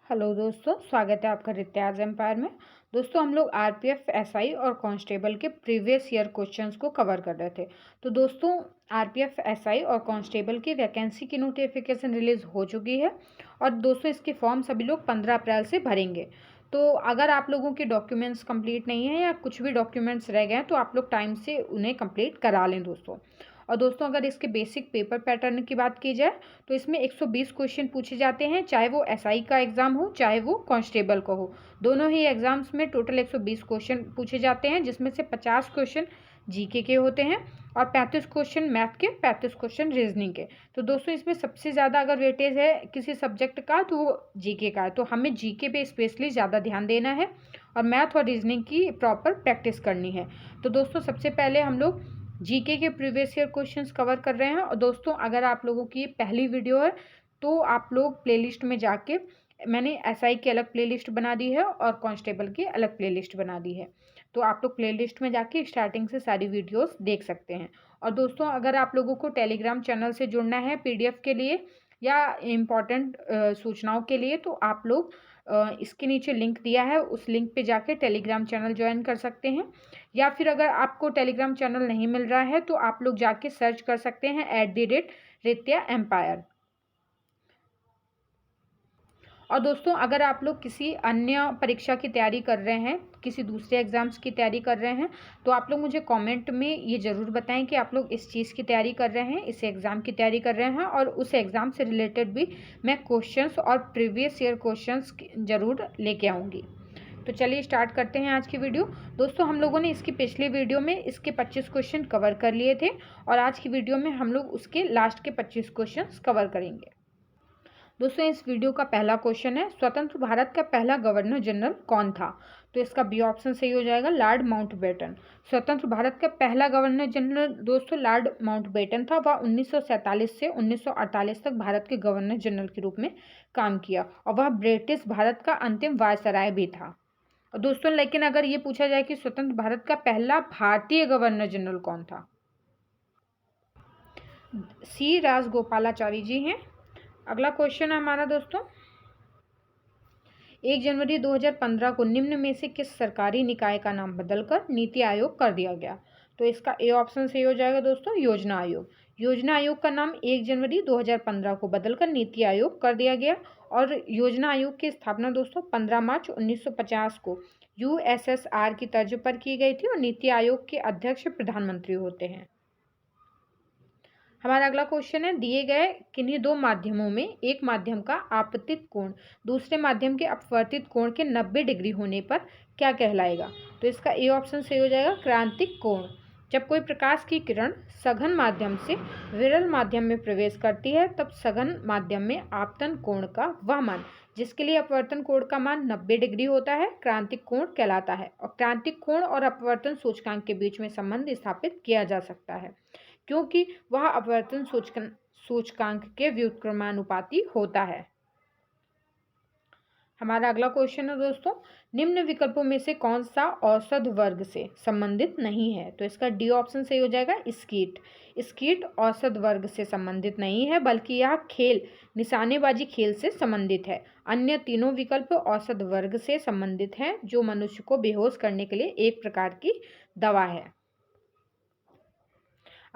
Hello दोस्तों, स्वागत है आपका रित्याज एम्पायर में। दोस्तों हम लोग आरपीएफ, एसआई और कांस्टेबल के प्रीवियस ईयर क्वेश्चंस को कवर कर रहे थे। तो दोस्तों आरपीएफ, एसआई और कांस्टेबल की वैकेंसी की नोटिफिकेशन रिलीज़ हो चुकी है और दोस्तों इसके फॉर्म सभी लोग 15 अप्रैल से भरेंगे। तो अगर आप लोगों के डॉक्यूमेंट्स कंप्लीट नहीं है या कुछ भी डॉक्यूमेंट्स रह गए हैं तो आप लोग टाइम से उन्हें कंप्लीट करा लें दोस्तों। और दोस्तों अगर इसके बेसिक पेपर पैटर्न की बात की जाए तो इसमें 120 क्वेश्चन पूछे जाते हैं, चाहे वो एसआई का एग्ज़ाम हो चाहे वो कांस्टेबल का हो। दोनों ही एग्ज़ाम्स में टोटल 120 क्वेश्चन पूछे जाते हैं, जिसमें से 50 क्वेश्चन जीके के होते हैं और 35 क्वेश्चन मैथ के, 35 क्वेश्चन रीजनिंग के। तो दोस्तों इसमें सबसे ज़्यादा अगर वेटेज है किसी सब्जेक्ट का तो वो जीके का है, तो हमें जीके पे स्पेशली ज़्यादा ध्यान देना है और मैथ और रीजनिंग की प्रॉपर प्रैक्टिस करनी है। तो दोस्तों सबसे पहले हम लोग जीके के प्रीवियस ईयर क्वेश्चंस कवर कर रहे हैं। और दोस्तों अगर आप लोगों की पहली वीडियो है तो आप लोग प्लेलिस्ट में जाके, मैंने एसआई की अलग प्लेलिस्ट बना दी है और कांस्टेबल की अलग प्लेलिस्ट बना दी है, तो आप लोग प्लेलिस्ट में जाके स्टार्टिंग से सारी वीडियोस देख सकते हैं। और दोस्तों अगर आप लोगों को टेलीग्राम चैनल से जुड़ना है पीडीएफ के लिए या इम्पॉर्टेंट सूचनाओं के लिए, तो आप लोग इसके नीचे लिंक दिया है, उस लिंक पे जाके टेलीग्राम चैनल ज्वाइन कर सकते हैं। या फिर अगर आपको टेलीग्राम चैनल नहीं मिल रहा है तो आप लोग जाके सर्च कर सकते हैं @रित्या एम्पायर। और दोस्तों अगर आप लोग किसी अन्य परीक्षा की तैयारी कर रहे हैं, किसी दूसरे एग्ज़ाम्स की तैयारी कर रहे हैं, तो आप लोग मुझे कमेंट में ये ज़रूर बताएं कि आप लोग इस चीज़ की तैयारी कर रहे हैं, इस एग्ज़ाम की तैयारी कर रहे हैं, और उस एग्ज़ाम से रिलेटेड भी मैं क्वेश्चंस और प्रीवियस ईयर क्वेश्चंस ज़रूर लेके आऊँगी। तो चलिए स्टार्ट करते हैं आज की वीडियो। दोस्तों हम लोगों ने इसकी पिछली वीडियो में इसके 25 क्वेश्चन कवर कर लिए थे और आज की वीडियो में हम लोग उसके लास्ट के 25 क्वेश्चन कवर करेंगे। दोस्तों इस वीडियो का पहला क्वेश्चन है, स्वतंत्र भारत का पहला गवर्नर जनरल कौन था? तो इसका बी ऑप्शन सही हो जाएगा, लॉर्ड माउंटबेटन। स्वतंत्र भारत का पहला गवर्नर जनरल दोस्तों लॉर्ड माउंटबेटन था। वह 1947 से 1948 तक भारत के गवर्नर जनरल के रूप में काम किया और वह ब्रिटिश भारत का अंतिम वायसराय भी था। और दोस्तों लेकिन अगर ये पूछा जाए कि स्वतंत्र भारत का पहला भारतीय गवर्नर जनरल कौन था, सी राजगोपालाचारी जी हैं। अगला क्वेश्चन है हमारा दोस्तों, 1 जनवरी 2015 को निम्न में से किस सरकारी निकाय का नाम बदलकर नीति आयोग कर दिया गया? तो इसका ए ऑप्शन सही हो जाएगा दोस्तों, योजना आयोग। योजना आयोग का नाम 1 जनवरी 2015 को बदलकर नीति आयोग कर दिया गया और योजना आयोग की स्थापना दोस्तों 15 मार्च 1950 को यूएसएसआर की तर्ज पर की गई थी और नीति आयोग के अध्यक्ष प्रधानमंत्री होते हैं। हमारा अगला क्वेश्चन है, दिए गए किन्हीं दो माध्यमों में एक माध्यम का आपतित कोण दूसरे माध्यम के अपवर्तित कोण के 90 डिग्री होने पर क्या कहलाएगा? तो इसका ए ऑप्शन सही हो जाएगा, क्रांतिक कोण। जब कोई प्रकाश की किरण सघन माध्यम से विरल माध्यम में प्रवेश करती है तब सघन माध्यम में आपतन कोण का वह मान जिसके लिए अपवर्तन कोण का मान 90 डिग्री होता है क्रांतिक कोण कहलाता है। और क्रांतिक कोण और अपवर्तन सूचकांक के बीच में संबंध स्थापित किया जा सकता है क्योंकि वह अपवर्तन सूचकांक के व्युत्क्रमानुपाती होता है। हमारा अगला क्वेश्चन है दोस्तों, निम्न विकल्पों में से कौन सा औसत वर्ग से संबंधित नहीं है? तो इसका डी ऑप्शन सही हो जाएगा, स्कीट। स्कीट औसत वर्ग से संबंधित नहीं है बल्कि यह खेल निशानेबाजी खेल से संबंधित है। अन्य तीनों विकल्प औसत वर्ग से संबंधित हैं जो मनुष्य को बेहोश करने के लिए एक प्रकार की दवा है।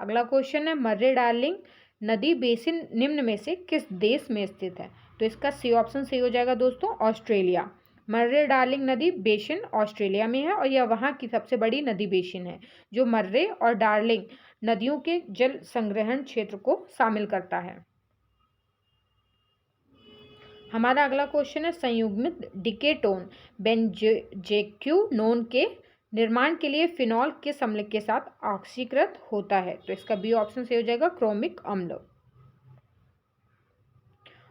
अगला क्वेश्चन है, मर्रे डार्लिंग नदी बेसिन निम्न में से किस देश में स्थित है? तो इसका सी ऑप्शन सही हो जाएगा दोस्तों, ऑस्ट्रेलिया। मर्रे डार्लिंग नदी बेसिन ऑस्ट्रेलिया में है और यह वहाँ की सबसे बड़ी नदी बेसिन है जो मर्रे और डार्लिंग नदियों के जल संग्रहण क्षेत्र को शामिल करता है। हमारा अगला क्वेश्चन है, संयुग्मित डिकेटोन बेंजोइक्विनोन के निर्माण के लिए फिनॉल किस अम्ल के साथ ऑक्सीकृत होता है? तो इसका बी ऑप्शन से हो जाएगा, क्रोमिक अम्ल।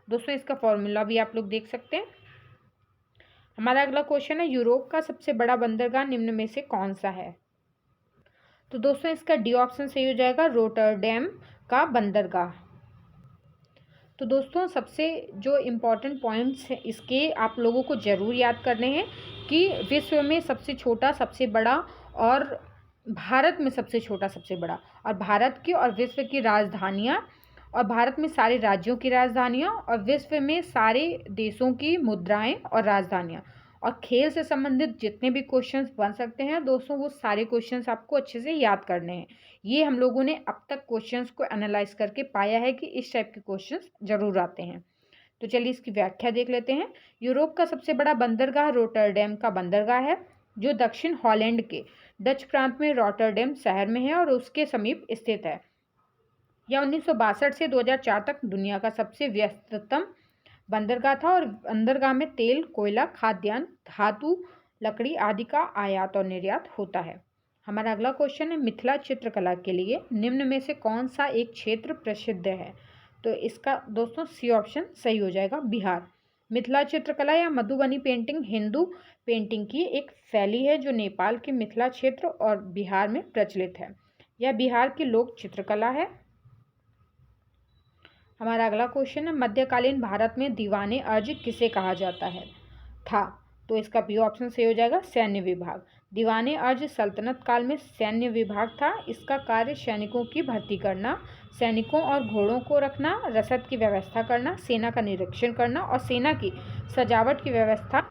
दोस्तों इसका फॉर्मूला भी आप लोग देख सकते हैं। हमारा अगला क्वेश्चन है, यूरोप का सबसे बड़ा बंदरगाह निम्न में से कौन सा है? तो दोस्तों इसका डी ऑप्शन सही हो जाएगा, रोटरडैम का बंदरगाह। तो दोस्तों सबसे जो इम्पोर्टेंट पॉइंट्स हैं इसके आप लोगों को ज़रूर याद करने हैं कि विश्व में सबसे छोटा सबसे बड़ा और भारत में सबसे छोटा सबसे बड़ा, और भारत की और विश्व की राजधानियाँ और भारत में सारे राज्यों की राजधानियाँ और विश्व में सारे देशों की मुद्राएं और राजधानियाँ। और खेल से संबंधित जितने भी क्वेश्चंस बन सकते हैं दोस्तों, वो सारे क्वेश्चंस आपको अच्छे से याद करने हैं। ये हम लोगों ने अब तक क्वेश्चंस को एनालाइज करके पाया है कि इस टाइप के क्वेश्चंस जरूर आते हैं। तो चलिए इसकी व्याख्या देख लेते हैं। यूरोप का सबसे बड़ा बंदरगाह रोटरडैम का बंदरगाह है, जो दक्षिण हॉलैंड के डच प्रांत में रॉटरडैम शहर में है और उसके समीप स्थित है। यह 1962 से 2004 तक दुनिया का सबसे व्यस्ततम बंदरगाह था और बंदरगाह में तेल, कोयला, खाद्यान्न, धातु, लकड़ी आदि का आयात और निर्यात होता है। हमारा अगला क्वेश्चन है, मिथिला चित्रकला के लिए निम्न में से कौन सा एक क्षेत्र प्रसिद्ध है? तो इसका दोस्तों सी ऑप्शन सही हो जाएगा, बिहार। मिथिला चित्रकला या मधुबनी पेंटिंग हिंदू पेंटिंग की एक शैली है जो नेपाल के मिथिला क्षेत्र और बिहार में प्रचलित है। यह बिहार की लोक चित्रकला है। हमारा अगला क्वेश्चन है, मध्यकालीन भारत में दीवाने अर्ज किसे कहा जाता है था? तो इसका बी ऑप्शन सही हो जाएगा, सैन्य विभाग। दीवाने अर्ज सल्तनत काल में सैन्य विभाग था। इसका कार्य सैनिकों की भर्ती करना, सैनिकों और घोड़ों को रखना, रसद की व्यवस्था करना, सेना का निरीक्षण करना और सेना की सजावट की व्यवस्था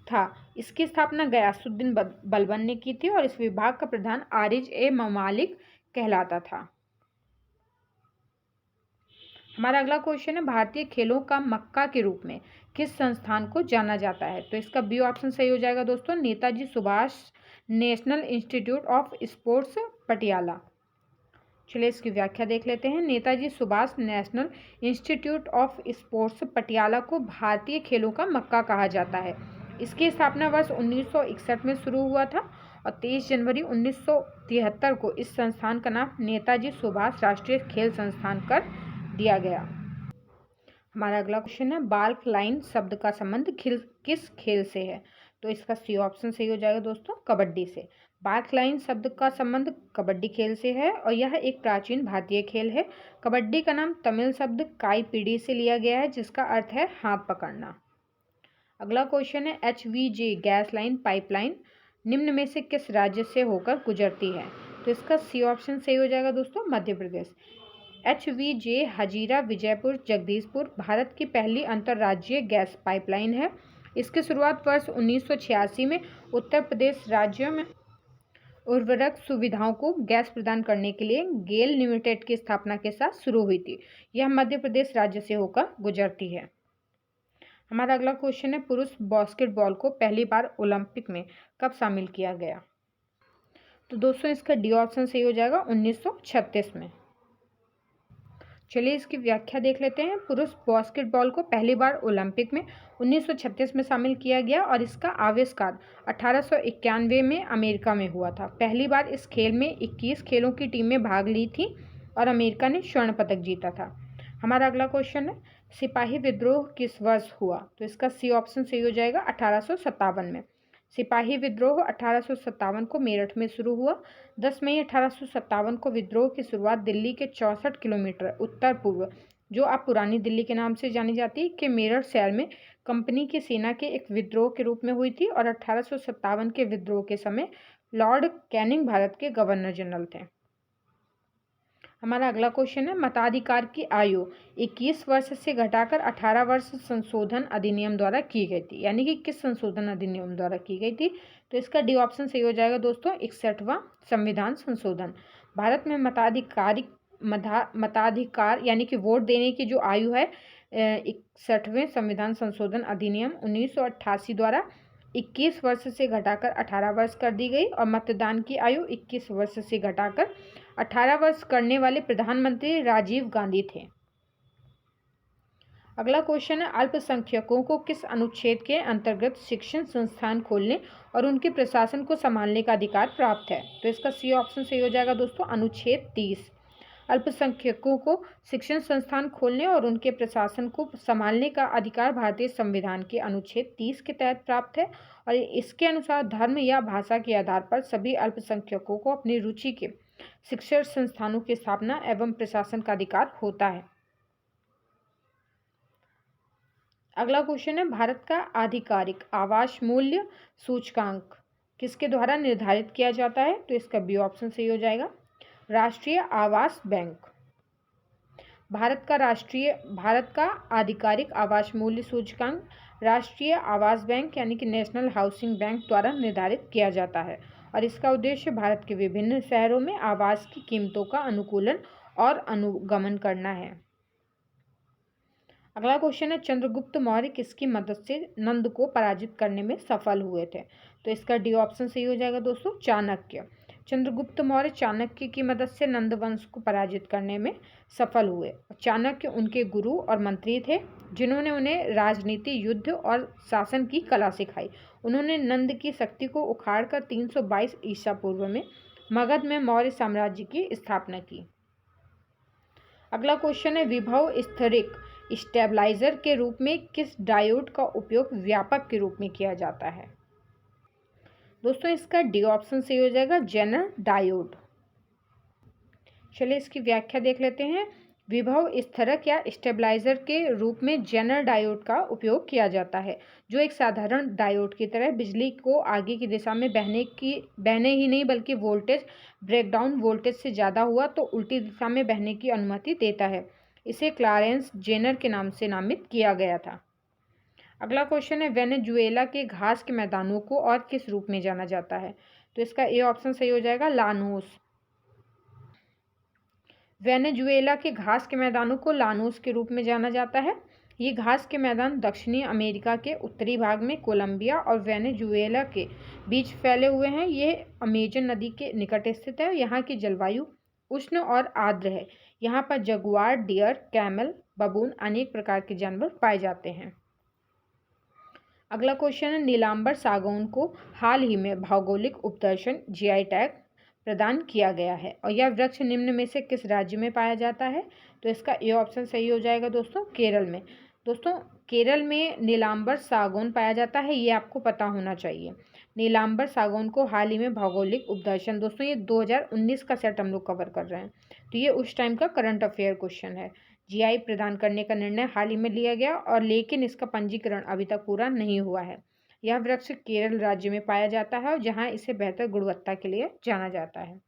था। इसकी स्थापना गयासुद्दीन बलबन ने की थी और इस विभाग का प्रधान आरिज ए ममालिक कहलाता था। हमारा अगला क्वेश्चन है, भारतीय खेलों का मक्का के रूप में किस संस्थान को जाना जाता है? तो इसका बी ऑप्शन सही हो जाएगा दोस्तों, Netaji Subhash national institute of sports Patiala. चलिए इसकी व्याख्या देख लेते हैं। Netaji Subhash national institute of sports Patiala को भारतीय खेलों का मक्का कहा जाता है। इसकी स्थापना वर्ष 1961 में शुरू हुआ था और 23 जनवरी 1973 को इस संस्थान का नाम नेताजी सुभाष राष्ट्रीय खेल संस्थान कर दिया गया। हमारा अगला क्वेश्चन है, बाल्क लाइन शब्द का संबंध किस खेल से है? तो इसका सी ऑप्शन सही हो जाएगा दोस्तों, कबड्डी से। बाल्क लाइन शब्द का संबंध कबड्डी खेल से है और यह एक प्राचीन भारतीय खेल है। कबड्डी का नाम तमिल शब्द काई पीढ़ी से लिया गया है, जिसका अर्थ है हाथ पकड़ना। अगला क्वेश्चन है, HVJ गैस लाइन पाइपलाइन निम्न में से किस राज्य से होकर गुजरती है? तो इसका सी ऑप्शन सही हो जाएगा दोस्तों, मध्य प्रदेश। HVJ हजीरा विजयपुर जगदीशपुर भारत की पहली अंतर्राज्यीय गैस पाइपलाइन है। इसकी शुरुआत वर्ष 1986 में उत्तर प्रदेश राज्य में उर्वरक सुविधाओं को गैस प्रदान करने के लिए गेल लिमिटेड की स्थापना के साथ शुरू हुई थी। यह मध्य प्रदेश राज्य से होकर गुजरती है। हमारा अगला क्वेश्चन है, पुरुष बास्केटबॉल को पहली बार ओलंपिक में कब शामिल किया गया? तो दोस्तों इसका डी ऑप्शन सही हो जाएगा, 1936 में। चलिए इसकी व्याख्या देख लेते हैं। पुरुष बास्केटबॉल को पहली बार ओलंपिक में 1936 में शामिल किया गया और इसका आविष्कार 1891 में अमेरिका में हुआ था। पहली बार इस खेल में 21 खेलों की टीमें भाग ली थी और अमेरिका ने स्वर्ण पदक जीता था। हमारा अगला क्वेश्चन है, सिपाही विद्रोह किस वर्ष हुआ? तो इसका सी ऑप्शन सही हो जाएगा, 1857 में। सिपाही विद्रोह 1857 को मेरठ में शुरू हुआ। 10 मई 1857 को विद्रोह की शुरुआत दिल्ली के 64 किलोमीटर उत्तर पूर्व, जो अब पुरानी दिल्ली के नाम से जानी जाती है, के मेरठ शहर में कंपनी की सेना के एक विद्रोह के रूप में हुई थी और 1857 के विद्रोह के समय लॉर्ड कैनिंग भारत के गवर्नर जनरल थे। हमारा अगला क्वेश्चन है, मताधिकार की आयु 21 वर्ष से घटाकर 18 वर्ष संशोधन अधिनियम द्वारा की गई थी। यानी कि किस संशोधन अधिनियम द्वारा की गई थी? तो इसका डी ऑप्शन सही हो जाएगा दोस्तों, 61वां संविधान संशोधन। भारत में मताधिकार यानी कि वोट देने की जो आयु है 61वें संविधान संशोधन अधिनियम 1988 द्वारा 21 वर्ष से घटाकर 18 वर्ष कर दी गई और मतदान की आयु 21 वर्ष से घटाकर 18 वर्ष करने वाले प्रधानमंत्री राजीव गांधी थे। अगला क्वेश्चन है, अल्पसंख्यकों को किस अनुच्छेद के अंतर्गत शिक्षण संस्थान खोलने और उनके प्रशासन को संभालने का अधिकार प्राप्त है? तो इसका सी ऑप्शन सही हो जाएगा दोस्तों, अनुच्छेद 30। अल्पसंख्यकों को शिक्षण संस्थान खोलने और उनके प्रशासन को संभालने का अधिकार भारतीय संविधान के अनुच्छेद 30 के तहत प्राप्त है और इसके अनुसार धर्म या भाषा के आधार पर सभी अल्पसंख्यकों को अपनी रुचि के शिक्षण संस्थानों की स्थापना एवं प्रशासन का अधिकार होता है। अगला क्वेश्चन है, भारत का आधिकारिक आवास मूल्य सूचकांक किसके द्वारा निर्धारित किया जाता है? तो इसका बी ऑप्शन सही हो जाएगा, राष्ट्रीय आवास बैंक। भारत का आधिकारिक आवास मूल्य सूचकांक राष्ट्रीय आवास बैंक यानी कि नेशनल हाउसिंग बैंक द्वारा निर्धारित किया जाता है और इसका उद्देश्य भारत के विभिन्न शहरों में आवास की कीमतों का अनुकूलन और अनुगमन करना है। अगला क्वेश्चन है, चंद्रगुप्त मौर्य किसकी मदद से नंद को पराजित करने में सफल हुए थे? तो इसका डी ऑप्शन सही हो जाएगा दोस्तों, चाणक्य। चंद्रगुप्त मौर्य चाणक्य की मदद से नंद वंश को पराजित करने में सफल हुए। चाणक्य उनके गुरु और मंत्री थे जिन्होंने उन्हें राजनीति, युद्ध और शासन की कला सिखाई। उन्होंने नंद की शक्ति को उखाड़कर 322 ईसा पूर्व में मगध में मौर्य साम्राज्य की स्थापना की। अगला क्वेश्चन है, विभव स्थिरिक स्टेबलाइजर के रूप में किस डायोड का उपयोग व्यापक के रूप में किया जाता है? दोस्तों इसका डी ऑप्शन सही हो जाएगा, जेनर डायोड। चलिए इसकी व्याख्या देख लेते हैं। विभव स्थिरक या स्टेबलाइजर के रूप में जेनर डायोड का उपयोग किया जाता है, जो एक साधारण डायोड की तरह बिजली को आगे की दिशा में बहने ही नहीं बल्कि वोल्टेज ब्रेकडाउन वोल्टेज से ज़्यादा हुआ तो उल्टी दिशा में बहने की अनुमति देता है। इसे क्लारेंस जेनर के नाम से नामित किया गया था। अगला क्वेश्चन है, वेनेजुएला के घास के मैदानों को और किस रूप में जाना जाता है? तो इसका ए ऑप्शन सही हो जाएगा, लानोस। वेनेजुएला के घास के मैदानों को लानोस के रूप में जाना जाता है। ये घास के मैदान दक्षिणी अमेरिका के उत्तरी भाग में कोलंबिया और वेनेजुएला के बीच फैले हुए हैं। ये अमेजन नदी के निकट स्थित है। यहाँ की जलवायु उष्ण और आर्द्र है। यहाँ पर जगुआर, डियर, कैमल, बबून अनेक प्रकार के जानवर पाए जाते हैं। अगला क्वेश्चन है, नीलांबर सागौन को हाल ही में भौगोलिक उपदर्शन जीआई टैग प्रदान किया गया है और यह वृक्ष निम्न में से किस राज्य में पाया जाता है? तो इसका ए ऑप्शन सही हो जाएगा दोस्तों, केरल में। दोस्तों केरल में नीलांबर सागौन पाया जाता है, ये आपको पता होना चाहिए। नीलांबर सागौन को हाल ही में भौगोलिक उपदर्शन, दोस्तों ये 2019 का सेट हम लोग कवर कर रहे हैं, तो ये उस टाइम का करंट अफेयर क्वेश्चन है। जीआई प्रदान करने का निर्णय हाल ही में लिया गया और लेकिन इसका पंजीकरण अभी तक पूरा नहीं हुआ है। यह वृक्ष केरल राज्य में पाया जाता है और जहाँ इसे बेहतर गुणवत्ता के लिए जाना जाता है।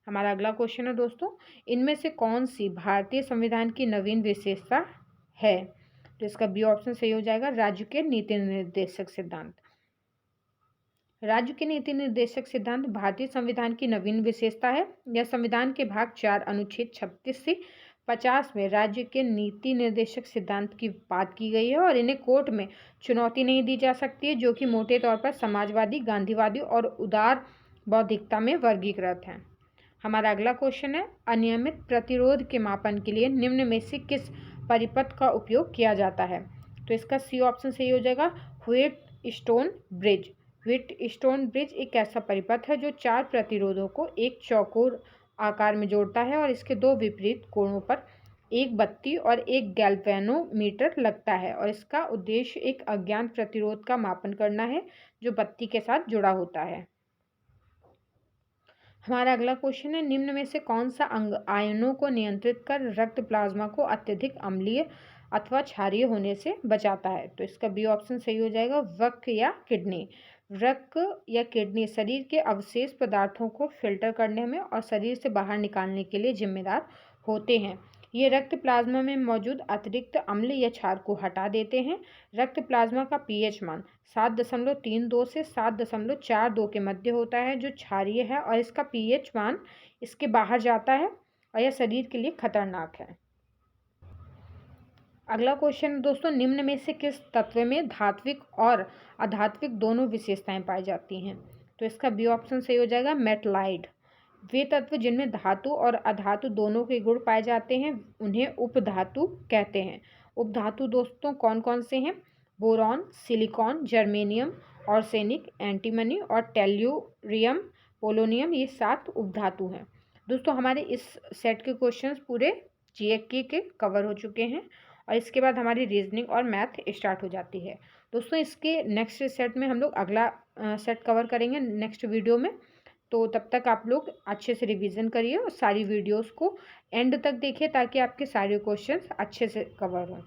हमारा अगला क्वेश्चन है दोस्तों, इनमें से कौन सी भारतीय संविधान की नवीन विशेषता है? तो इसका बी ऑप्शन सही हो जाएगा, राज्य के नीति निर्देशक सिद्धांत। राज्य के नीति निर्देशक सिद्धांत भारतीय संविधान की नवीन विशेषता है। यह संविधान के भाग 4 अनुच्छेद 36 से 50 में राज्य के नीति निर्देशक सिद्धांत की बात की गई है और इन्हें कोर्ट में चुनौती नहीं दी जा सकती है, जो कि मोटे तौर पर समाजवादी, गांधीवादी और उदार बौद्धिकता में वर्गीकृत हैं। हमारा अगला क्वेश्चन है, अनियमित प्रतिरोध के मापन के लिए निम्न में से किस परिपथ का उपयोग किया जाता है? तो इसका सी ऑप्शन सही हो जाएगा, व्हीटस्टोन ब्रिज। व्हीटस्टोन ब्रिज एक ऐसा परिपथ है जो 4 प्रतिरोधों को एक चौकोर आकार में जोड़ता है और इसके 2 विपरीत कोणों पर एक बत्ती और एक गैल्वेनोमीटर लगता है और इसका उद्देश्य एक अज्ञात प्रतिरोध का मापन करना है जो बत्ती के साथ जुड़ा होता है। हमारा अगला क्वेश्चन है, निम्न में से कौन सा अंग आयनों को नियंत्रित कर रक्त प्लाज्मा को अत्यधिक अम्लीय अथवा क्षारीय होने से बचाता है? तो इसका बी ऑप्शन सही हो जाएगा, वृक्क या किडनी। वृक्क या किडनी शरीर के अवशेष पदार्थों को फिल्टर करने में और शरीर से बाहर निकालने के लिए जिम्मेदार होते हैं। ये रक्त प्लाज्मा में मौजूद अतिरिक्त अम्ल या क्षार को हटा देते हैं। रक्त प्लाज्मा का पीएच मान 7.32 से 7.42 के मध्य होता है, जो क्षारीय है और इसका पीएच मान इसके बाहर जाता है और यह शरीर के लिए खतरनाक है। अगला क्वेश्चन दोस्तों, निम्न में से किस तत्व में धात्विक और अधात्विक दोनों विशेषताएं पाई जाती हैं? तो इसका बी ऑप्शन सही हो जाएगा, मेटलाइड। वे तत्व जिनमें धातु और अधातु दोनों के गुण पाए जाते हैं उन्हें उपधातु कहते हैं। उपधातु दोस्तों कौन कौन से हैं? Boron, silicon, germanium, arsenic, antimony और टेल्यूरियम, पोलोनियम, ये 7 उपधातु हैं। दोस्तों हमारे इस सेट के क्वेश्चंस पूरे जीके के कवर हो चुके हैं और इसके बाद हमारी रीजनिंग और मैथ स्टार्ट हो जाती है। दोस्तों इसके नेक्स्ट सेट में हम लोग अगला सेट कवर करेंगे नेक्स्ट वीडियो में, तो तब तक आप लोग अच्छे से रिवीजन करिए और सारी वीडियोस को एंड तक देखिए ताकि आपके सारे क्वेश्चंस अच्छे से कवर हों।